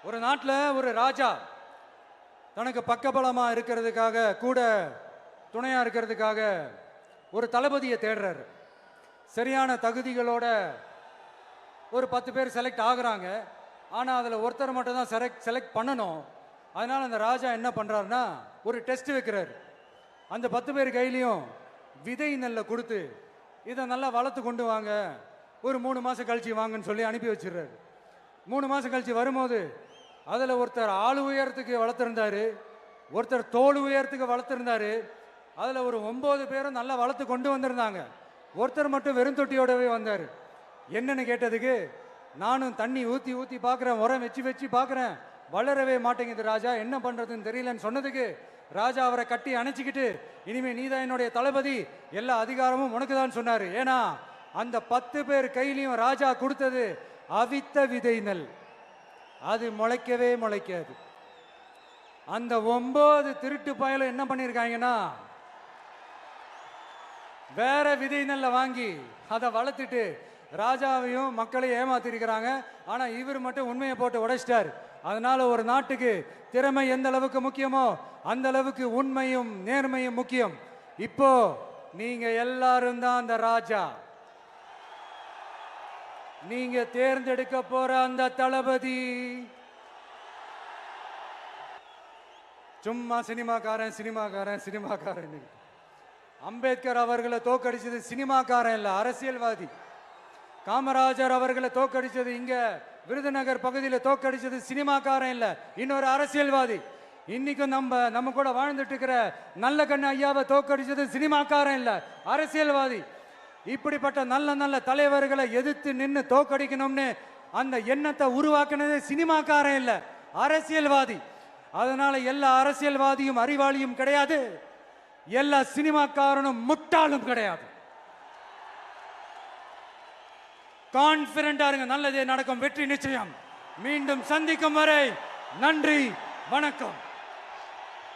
ஒரு நாட்டில் ஒரு ராஜா தனக்கு பக்கபலமா இருக்கிறதுக்காக கூட துணையா இருக்கிறதுக்காக ஒரு தளபதியை தேடுறாரு. சரியான தகுதிகளோட ஒரு 10 பேர் செலக்ட் ஆகுறாங்க. ஆனால் அதில் ஒருத்தர் மட்டும் தான் செலக்ட் பண்ணணும். அதனால் அந்த ராஜா என்ன பண்ணுறாருன்னா ஒரு டெஸ்ட் வைக்கிறாரு. அந்த 10 பேர் கையிலையும் விதை நெல்லை கொடுத்து இதை நல்லா வளர்த்து கொண்டு வாங்க, ஒரு 3 மாதம் கழிச்சு வாங்கன்னு சொல்லி அனுப்பி வச்சிடுறாரு. 3 மாதம் கழிச்சு வரும்போது அதில் ஒருத்தர் ஆள் உயரத்துக்கு வளர்த்துருந்தாரு, ஒருத்தர் தோல் உயரத்துக்கு வளர்த்துருந்தாரு. அதில் ஒரு 9 பேரும் நல்லா வளர்த்து கொண்டு வந்திருந்தாங்க. ஒருத்தர் மட்டும் வெறும் தொட்டியோடவே வந்தார். என்னன்னு கேட்டதுக்கு, நானும் தண்ணி ஊற்றி ஊற்றி பார்க்குறேன், உரம் வச்சு வச்சு பார்க்குறேன், வளரவே மாட்டேங்குது ராஜா, என்ன பண்ணுறதுன்னு தெரியலன்னு சொன்னதுக்கு ராஜா அவரை கட்டி அணைச்சிக்கிட்டு, இனிமே நீதான் என்னுடைய தளபதி, எல்லா அதிகாரமும் உனக்கு தான் சொன்னார். ஏன்னா அந்த 10 பேர் கையிலையும் ராஜா கொடுத்தது அவித்த விதை நெல், அது முளைக்கவே முளைக்காது. அந்த 9 திருட்டு பயலும் என்ன பண்ணியிருக்காங்கன்னா வேற விதை நெல்லை வாங்கி அதை வளர்த்துட்டு ராஜாவையும் மக்களையும் ஏமாத்திருக்கிறாங்க. ஆனா இவர் மட்டும் உண்மையை போட்டு உடைச்சிட்டார். அதனால ஒரு நாட்டுக்கு திறமை எந்த அளவுக்கு முக்கியமோ அந்த அளவுக்கு உண்மையும் நேர்மையும் முக்கியம். இப்போ நீங்க எல்லாரும் தான் அந்த ராஜா. நீங்க தேர்ந்தெடுக்க போற அந்த தளபதி சும்மா சினிமாக்காரன் சினிமாக்காரன் சினிமாக்காரன். அம்பேத்கர் அவர்களை தோக்கடிச்சது சினிமாக்காரன் இல்ல, அரசியல்வாதி. காமராஜர் அவர்களை தோக்கடிச்சது இங்க விருதுநகர் பகுதியில் தோக்கடிச்சது சினிமாக்காரன் இல்ல, இன்னொரு அரசியல்வாதி. இன்னைக்கும் நம்ம கூட வாழ்ந்துட்டு இருக்கிற நல்ல கண்ணு ஐயாவை தோக்கடிச்சது சினிமாக்காரன் இல்ல, அரசியல்வாதி. இப்படிப்பட்ட நல்ல நல்ல தலைவர்களை எதிர்த்து நின்று தோக்கடிக்கணும்னு அந்த எண்ணத்தை உருவாக்குனது சினிமாக்காரன் இல்ல, அரசியல்வாதி. அதனால எல்லா அரசியல்வாதியும் அறிவாளியும் கிடையாது, எல்லா சினிமாக்காரனும் முட்டாளும் கிடையாது. கான்பிடண்டா இருங்க, நல்லதே நடக்கும், வெற்றி நிச்சயம். மீண்டும் சந்திக்கும் வரை நன்றி, வணக்கம்.